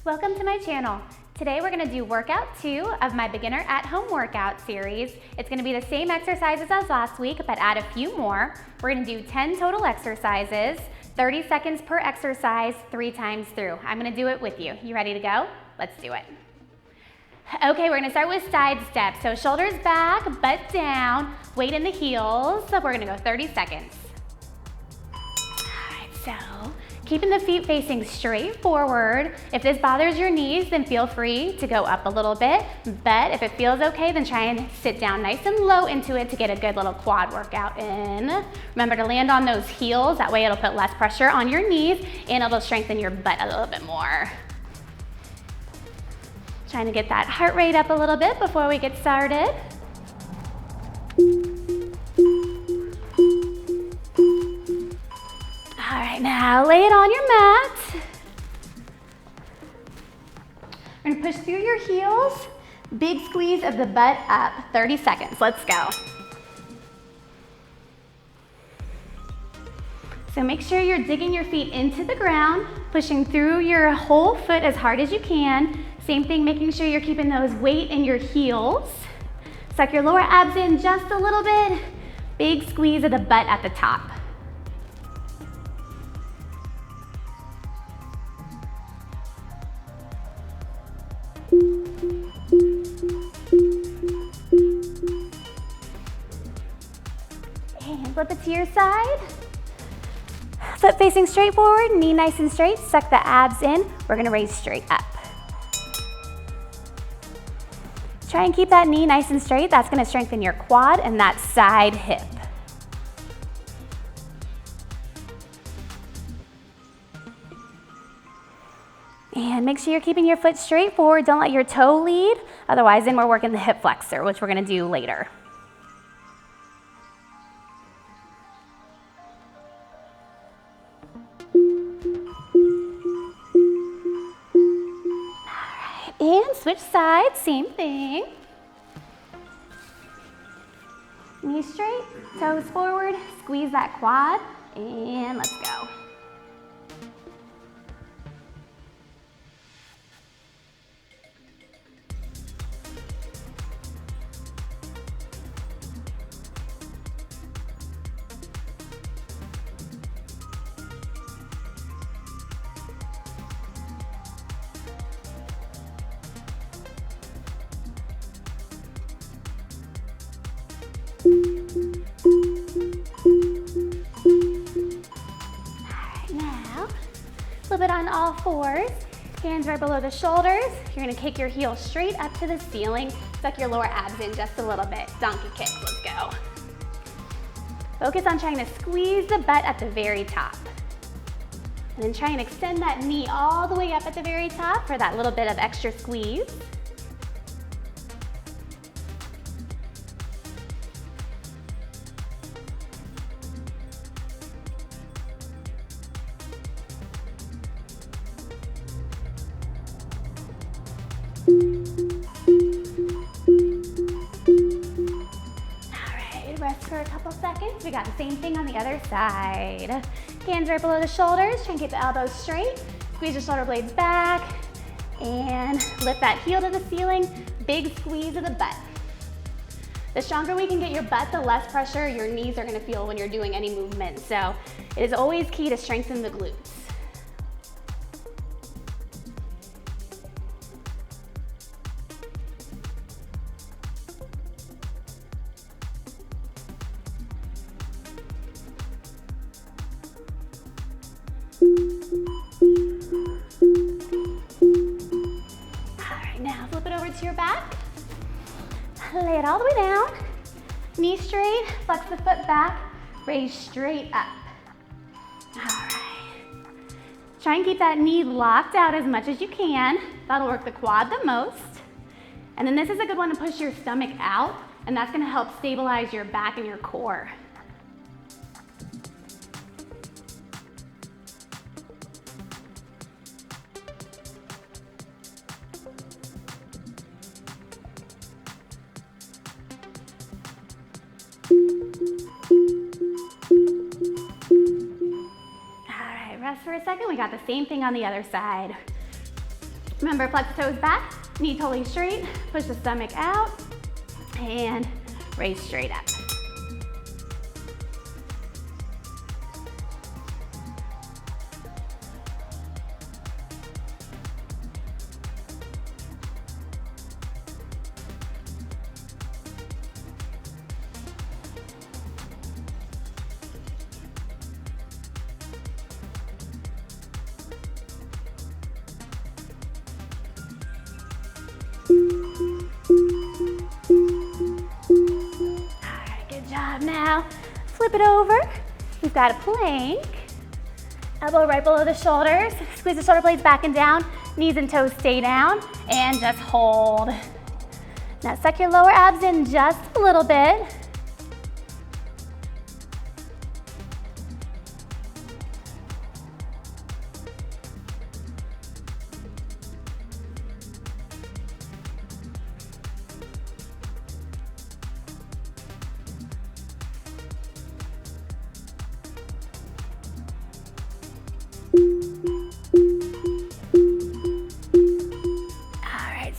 Welcome to my channel. Today we're going to do workout 2 of my beginner at home workout series. It's going to be the same exercises as last week, but add a few more. We're going to do 10 total exercises, 30 seconds per exercise, 3 times through. I'm going to do it with you. You ready to go? Let's do it. Okay, we're going to start with side steps. So shoulders back, butt down, weight in the heels. So we're going to go 30 seconds. All right, so keeping the feet facing straight forward. If this bothers your knees, then feel free to go up a little bit. But if it feels okay, then try and sit down nice and low into it to get a good little quad workout in. Remember to land on those heels. That way it'll put less pressure on your knees and it'll strengthen your butt a little bit more. Trying to get that heart rate up a little bit before we get started. All right, now lay it on your mat. We're gonna push through your heels. Big squeeze of the butt up, 30 seconds, let's go. So make sure you're digging your feet into the ground, pushing through your whole foot as hard as you can. Same thing, making sure you're keeping those weight in your heels. Suck your lower abs in just a little bit. Big squeeze of the butt at the top. And flip it to your side. Foot facing straight forward, knee nice and straight. Suck the abs in. We're gonna raise straight up. Try and keep that knee nice and straight. That's gonna strengthen your quad and that side hip. And make sure you're keeping your foot straight forward. Don't let your toe lead. Otherwise, then we're working the hip flexor, which we're gonna do later. And switch sides, same thing. Knees straight, toes forward, squeeze that quad, and let's go. Flip it on all fours, hands right below the shoulders. You're gonna kick your heels straight up to the ceiling. Suck your lower abs in just a little bit. Donkey kicks, let's go. Focus on trying to squeeze the butt at the very top. And then try and extend that knee all the way up at the very top for that little bit of extra squeeze. Rest for a couple seconds. We got the same thing on the other side. Hands right below the shoulders. Try and keep the elbows straight. Squeeze your shoulder blades back and lift that heel to the ceiling. Big squeeze of the butt. The stronger we can get your butt, the less pressure your knees are gonna feel when you're doing any movement. So it is always key to strengthen the glutes. Now flip it over to your back. Lay it all the way down. Knee straight, flex the foot back, raise straight up. All right. Try and keep that knee locked out as much as you can. That'll work the quad the most. And then this is a good one to push your stomach out, and that's gonna help stabilize your back and your core. Rest for a second. We got the same thing on the other side. Remember, flex the toes back, knee totally straight, push the stomach out, and raise straight up. Now, flip it over. We've got a plank. Elbow right below the shoulders. Squeeze the shoulder blades back and down. Knees and toes stay down. And just hold. Now suck your lower abs in just a little bit.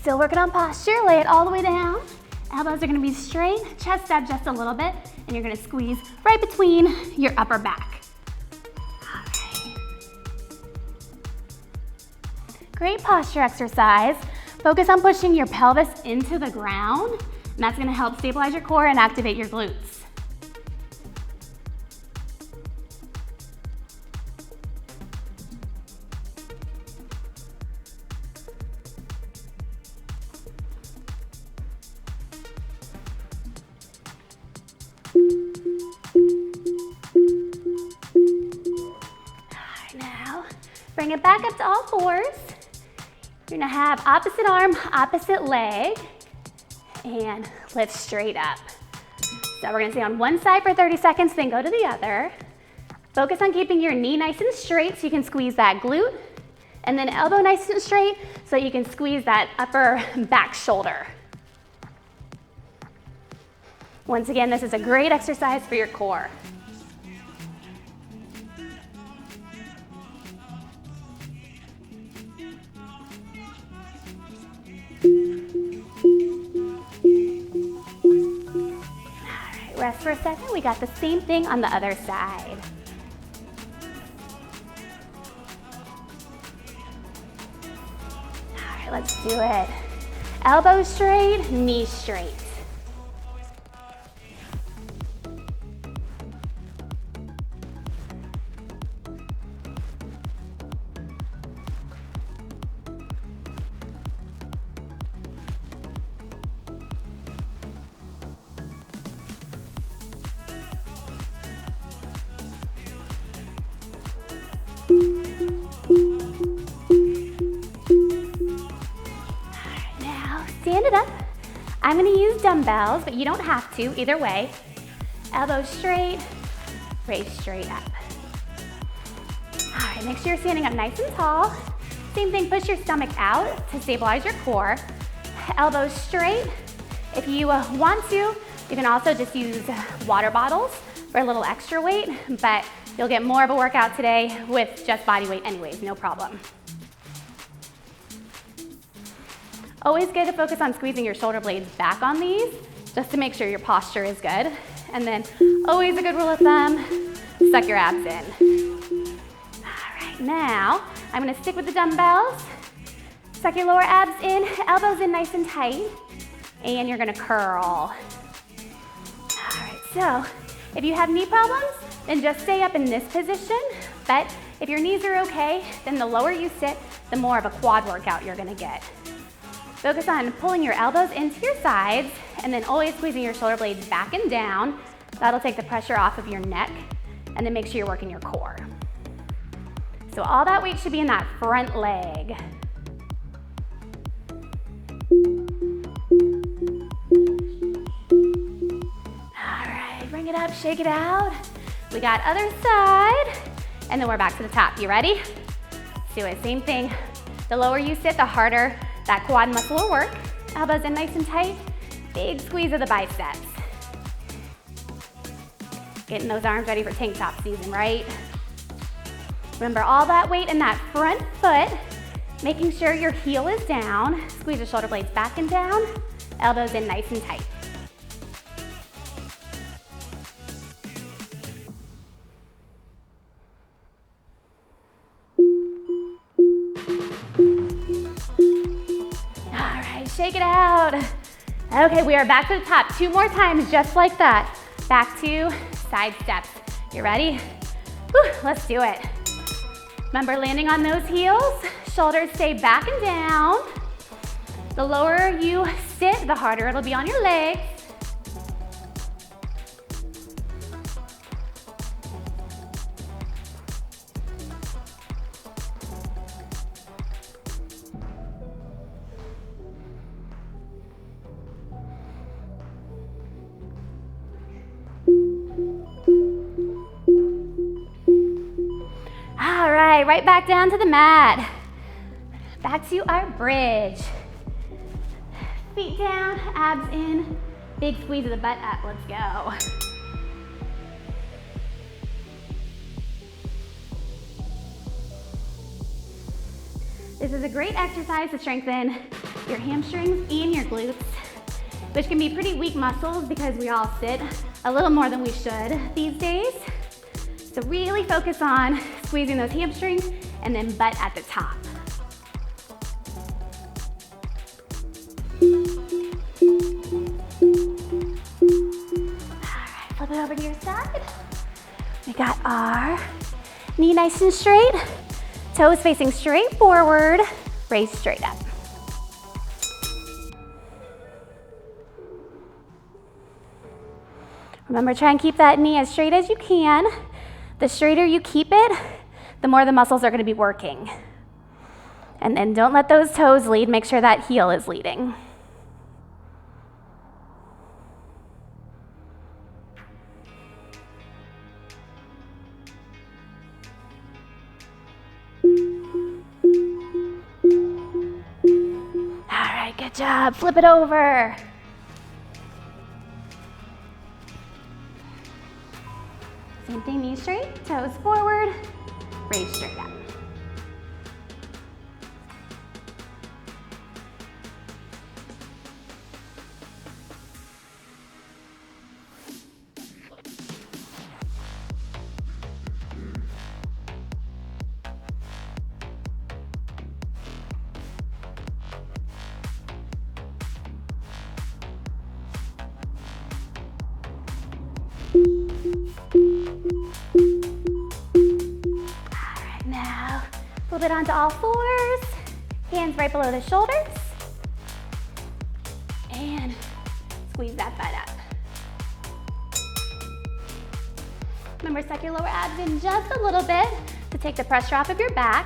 Still working on posture, lay it all the way down. Elbows are gonna be straight, chest up just a little bit, and you're gonna squeeze right between your upper back. All right. Great posture exercise. Focus on pushing your pelvis into the ground, and that's gonna help stabilize your core and activate your glutes. Bring it back up to all fours. You're gonna have opposite arm, opposite leg, and lift straight up. So we're gonna stay on one side for 30 seconds, then go to the other. Focus on keeping your knee nice and straight so you can squeeze that glute, and then elbow nice and straight so you can squeeze that upper back shoulder. Once again, this is a great exercise for your core. Rest for a second. We got the same thing on the other side. All right, let's do it. Elbows straight, knees straight. Stand it up. I'm gonna use dumbbells, but you don't have to, either way. Elbows straight, raise straight up. All right, make sure you're standing up nice and tall. Same thing, push your stomach out to stabilize your core. Elbows straight. If you want to, you can also just use water bottles for a little extra weight, but you'll get more of a workout today with just body weight anyways, no problem. Always good to focus on squeezing your shoulder blades back on these, just to make sure your posture is good. And then always a good rule of thumb, suck your abs in. All right, now I'm gonna stick with the dumbbells. Suck your lower abs in, elbows in nice and tight, and you're gonna curl. All right, so if you have knee problems, then just stay up in this position. But if your knees are okay, then the lower you sit, the more of a quad workout you're gonna get. Focus on pulling your elbows into your sides and then always squeezing your shoulder blades back and down. That'll take the pressure off of your neck, and then make sure you're working your core. So all that weight should be in that front leg. All right, bring it up, shake it out. We got other side, and then we're back to the top. You ready? Let's do it, same thing. The lower you sit, the harder that quad muscle will work. Elbows in nice and tight. Big squeeze of the biceps. Getting those arms ready for tank top season, right? Remember, all that weight in that front foot Making sure your heel is down. Squeeze the shoulder blades back and down. Elbows in nice and tight. All right, shake it out. Okay, we are back to the top. 2 more times, just like that. Back to side steps. You ready? Whew, let's do it. Remember, landing on those heels, shoulders stay back and down. The lower you sit, the harder it'll be on your legs. All right, right back down to the mat. Back to our bridge. Feet down, abs in, big squeeze of the butt up. Let's go. This is a great exercise to strengthen your hamstrings and your glutes, which can be pretty weak muscles because we all sit a little more than we should these days. So really focus on squeezing those hamstrings and then butt at the top. All right, flip it over to your side. We got our knee nice and straight, toes facing straight forward, raise straight up. Remember, try and keep that knee as straight as you can. The straighter you keep it, the more the muscles are going to be working. And then don't let those toes lead. Make sure that heel is leading. All right, good job. Flip it over. Same thing, knees straight, toes forward, raise straight up. Now, flip it onto all fours, hands right below the shoulders, and squeeze that butt up. Remember, suck your lower abs in just a little bit to take the pressure off of your back,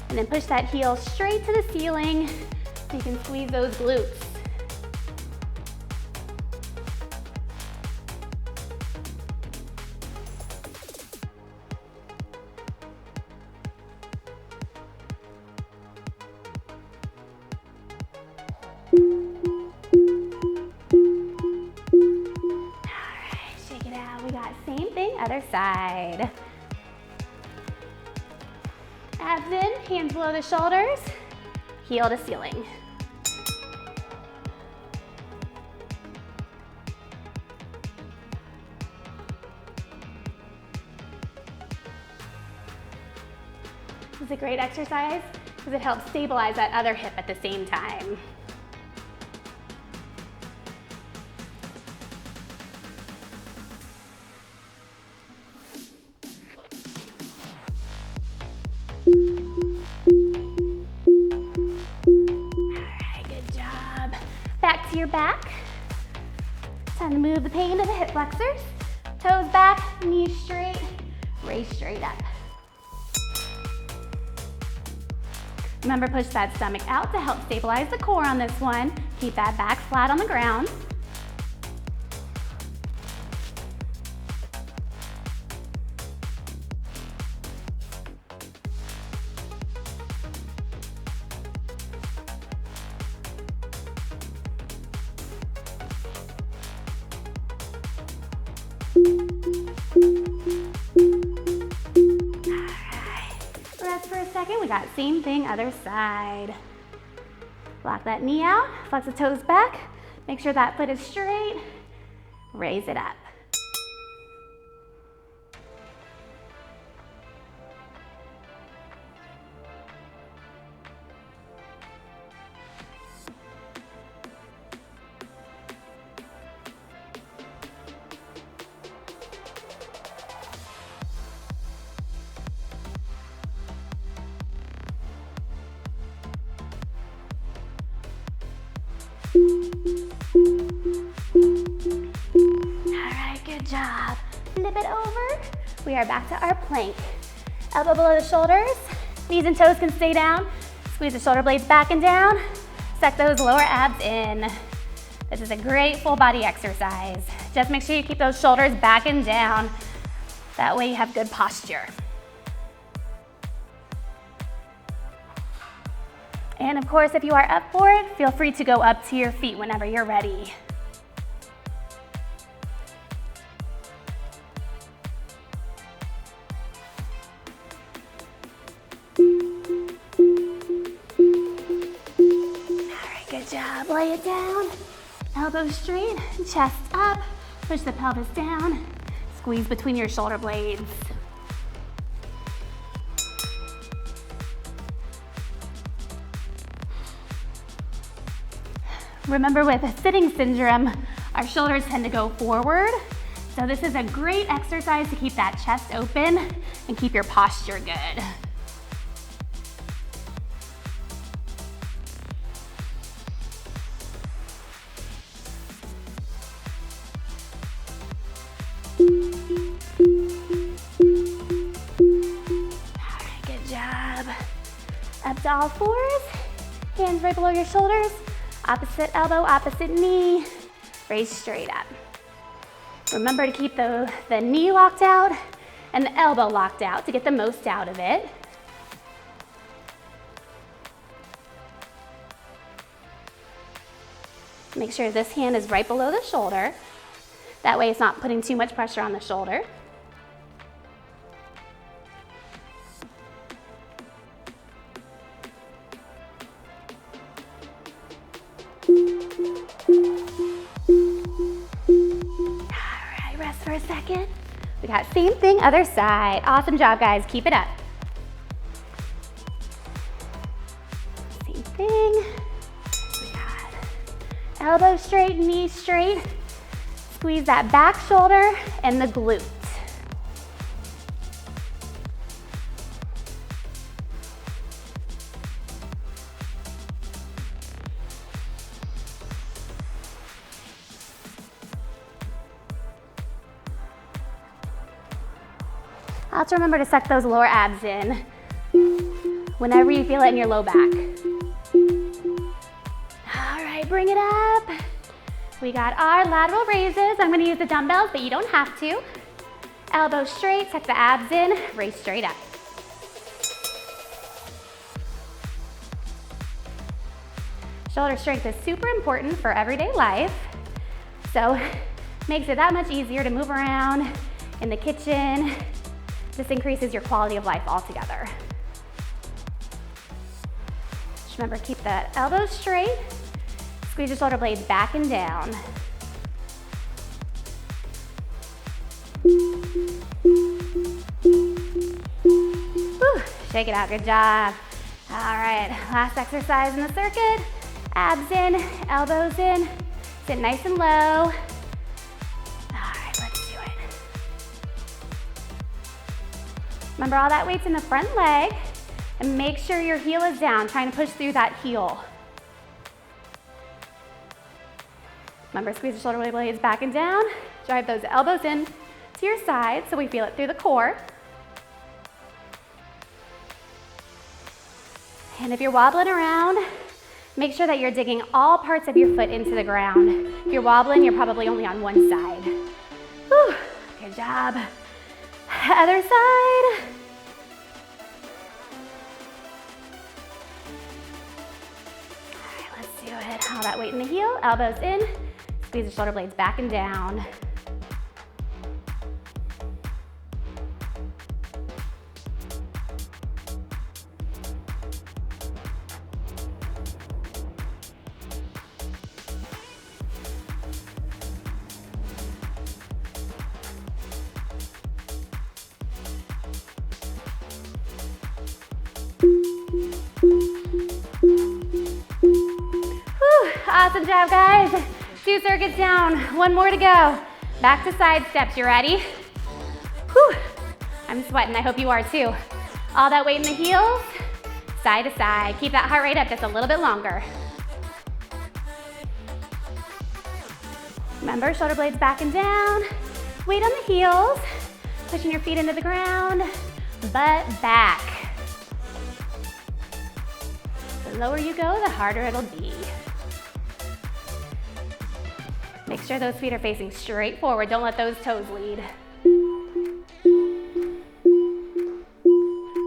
and then push that heel straight to the ceiling so you can squeeze those glutes. Other side. Abs in, hands below the shoulders, heel to ceiling. This is a great exercise because it helps stabilize that other hip at the same time. Back to your back. Time to move the pain to the hip flexors. Toes back, knees straight, raise straight up. Remember, push that stomach out to help stabilize the core on this one. Keep that back flat on the ground. second. We got same thing, other side. Lock that knee out, flex the toes back. Make sure that foot is straight. Raise it up. Good job. Flip it over. We are back to our plank. Elbow below the shoulders. Knees and toes can stay down. Squeeze the shoulder blades back and down. Suck those lower abs in. This is a great full body exercise. Just make sure you keep those shoulders back and down. That way you have good posture. And of course, if you are up for it, feel free to go up to your feet whenever you're ready. Good job, lay it down, elbows straight, chest up, push the pelvis down, squeeze between your shoulder blades. Remember, with sitting syndrome, our shoulders tend to go forward, so this is a great exercise to keep that chest open and keep your posture good. Up to all fours, hands right below your shoulders, opposite elbow, opposite knee, raise straight up. Remember to keep the knee locked out and the elbow locked out to get the most out of it. Make sure this hand is right below the shoulder. That way it's not putting too much pressure on the shoulder. Rest for a second. We got same thing, other side. Awesome job, guys. Keep it up. Same thing. We got elbow straight, knee straight. Squeeze that back shoulder and the glute. Also remember to suck those lower abs in whenever you feel it in your low back. All right, bring it up. We got our lateral raises. I'm gonna use the dumbbells, but you don't have to. Elbows straight, tuck the abs in, raise straight up. Shoulder strength is super important for everyday life, so makes it that much easier to move around in the kitchen. This increases your quality of life altogether. Just remember, keep the elbows straight, squeeze your shoulder blades back and down. Whew, shake it out, good job. All right, last exercise in the circuit. Abs in, elbows in, sit nice and low. Remember, all that weight's in the front leg, and make sure your heel is down, trying to push through that heel. Remember, squeeze the shoulder blades back and down, drive those elbows in to your side so we feel it through the core. And if you're wobbling around, make sure that you're digging all parts of your foot into the ground. If you're wobbling, you're probably only on one side. Whew, good job. Other side. All right, let's do it. All that weight in the heel, elbows in, squeeze the shoulder blades back and down. Awesome job, guys. 2 circuits down, 1 more to go. Back to side steps, you ready? Whew. I'm sweating, I hope you are too. All that weight in the heels, side to side. Keep that heart rate up just a little bit longer. Remember, shoulder blades back and down. Weight on the heels, pushing your feet into the ground, butt back. The lower you go, the harder it'll be. Make sure those feet are facing straight forward. Don't let those toes lead.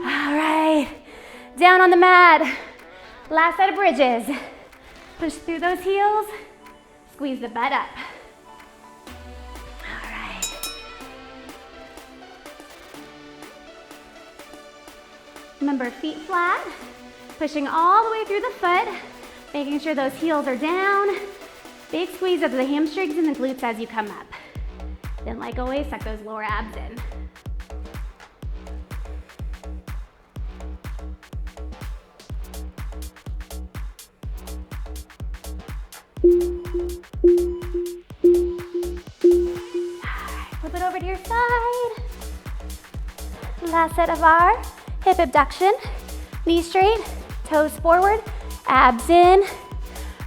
All right, down on the mat. Last set of bridges. Push through those heels, squeeze the butt up. All right. Remember, feet flat, pushing all the way through the foot, making sure those heels are down. Big squeeze of the hamstrings and the glutes as you come up. Then, like always, suck those lower abs in. Flip it over to your side. Last set of our hip abduction. Knees straight, toes forward, abs in,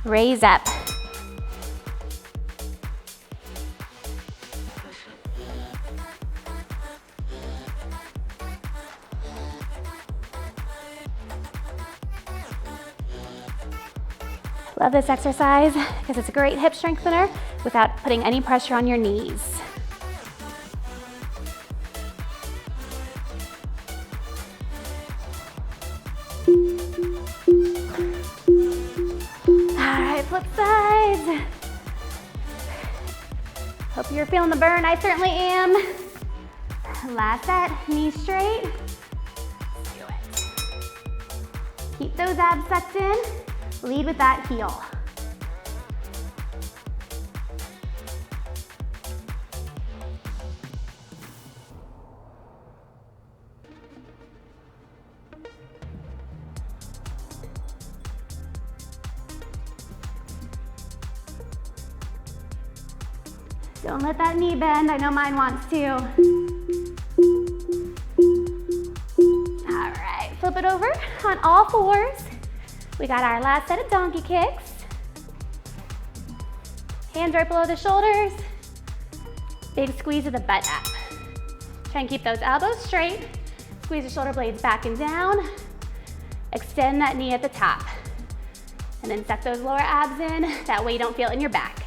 raise up. Love this exercise because it's a great hip strengthener without putting any pressure on your knees. All right, flip sides. Hope you're feeling the burn. I certainly am. Last set, knees straight. Let's do it. Keep those abs sucked in. Lead with that heel. Don't let that knee bend. I know mine wants to. All right, flip it over on all fours. We got our last set of donkey kicks. Hands right below the shoulders. Big squeeze of the butt up. Try and keep those elbows straight. Squeeze the shoulder blades back and down. Extend that knee at the top. And then suck those lower abs in. That way you don't feel it in your back.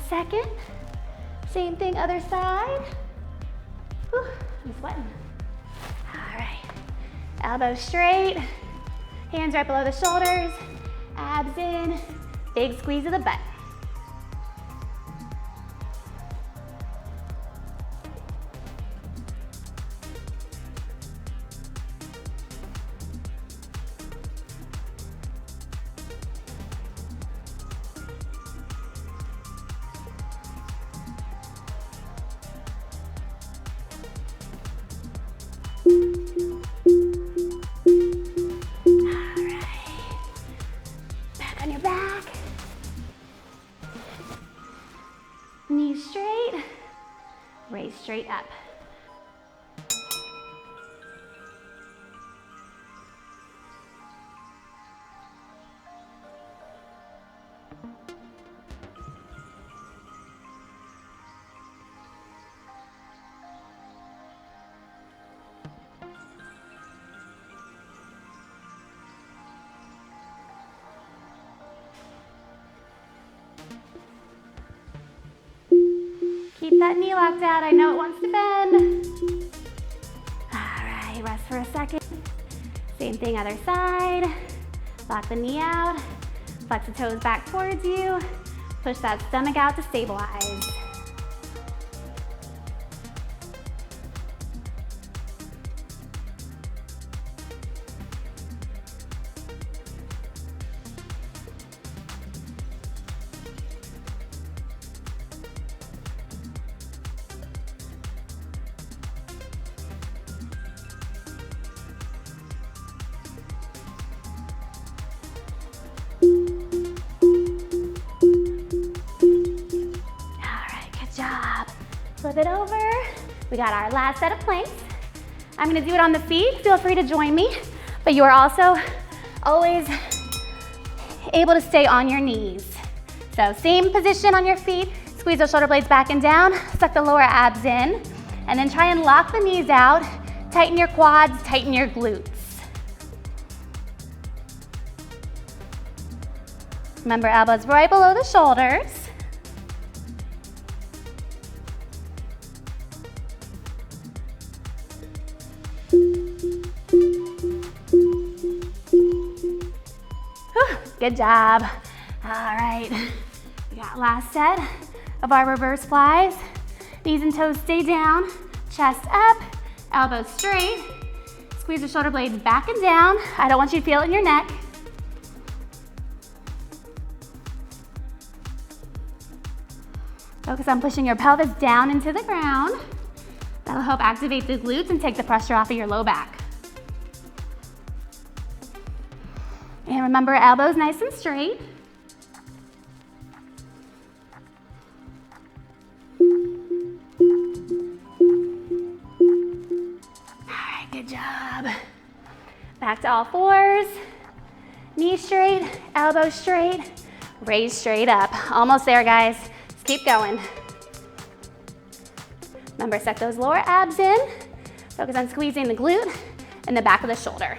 Second, same thing, other side. Whew, I'm sweating. All right, elbows straight, hands right below the shoulders, abs in, big squeeze of the butt. Knees straight, raise straight up. Keep that knee locked out. I know it wants to bend. All right, rest for a second. Same thing, other side. Lock the knee out. Flex the toes back towards you. Push that stomach out to stabilize. flip it over. We got our last set of planks. I'm gonna do it on the feet. Feel free to join me, but you are also always able to stay on your knees. So same position on your feet, squeeze those shoulder blades back and down, suck the lower abs in, and then try and lock the knees out, tighten your quads, tighten your glutes. Remember, elbows right below the shoulders. Whew, good job. All right, we got last set of our reverse flies. Knees and toes stay down, chest up, elbows straight. Squeeze the shoulder blades back and down. I don't want you to feel it in your neck. Focus on pushing your pelvis down into the ground. That'll help activate the glutes and take the pressure off of your low back. And remember, elbows nice and straight. All right, good job. Back to all fours. Knees straight, elbows straight, raise straight up. Almost there, guys. Keep going. Remember, suck those lower abs in. Focus on squeezing the glute and the back of the shoulder.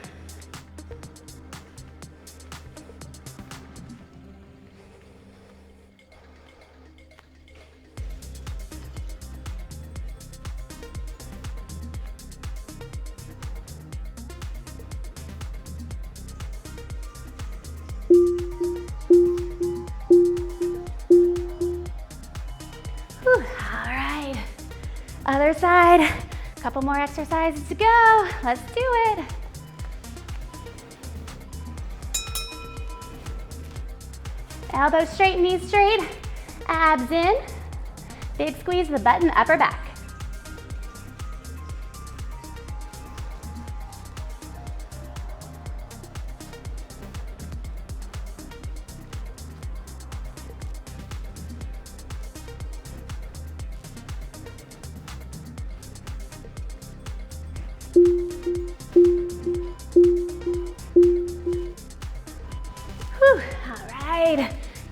Other side, a couple more exercises to go. Let's do it. Elbows straight, knees straight, abs in. Big squeeze the butt and upper back.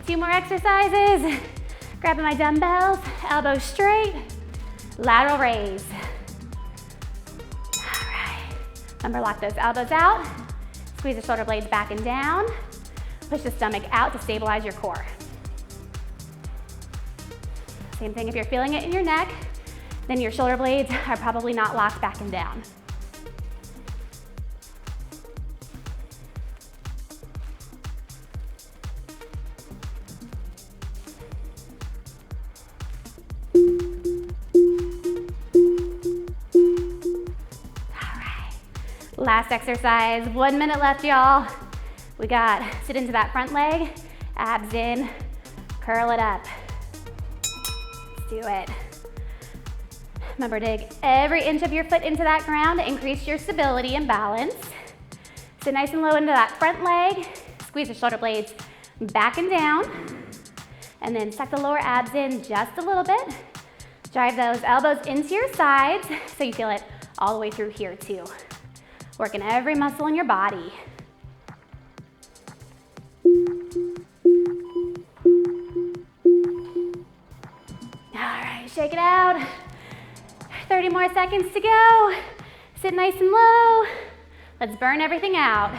Two more exercises. Grabbing my dumbbells, elbows straight, lateral raise. All right. Remember, lock those elbows out. Squeeze the shoulder blades back and down. Push the stomach out to stabilize your core. Same thing if you're feeling it in your neck, then your shoulder blades are probably not locked back and down. Last exercise, 1 minute left, y'all. We got sit into that front leg, abs in, curl it up. Let's do it. Remember, dig every inch of your foot into that ground to increase your stability and balance. Sit nice and low into that front leg, squeeze the shoulder blades back and down, and then suck the lower abs in just a little bit. Drive those elbows into your sides so you feel it all the way through here too. Working every muscle in your body. All right, shake it out. 30 more seconds to go. Sit nice and low. Let's burn everything out.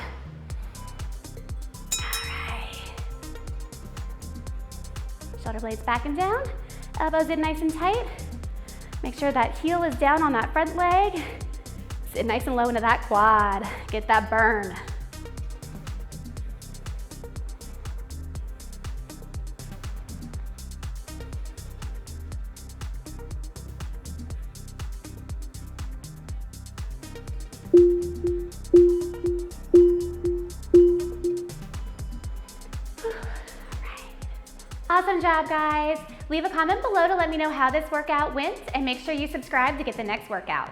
All right. Shoulder blades back and down. Elbows in nice and tight. Make sure that heel is down on that front leg. Sit nice and low into that quad. Get that burn. Awesome job, guys. Leave a comment below to let me know how this workout went, and make sure you subscribe to get the next workout.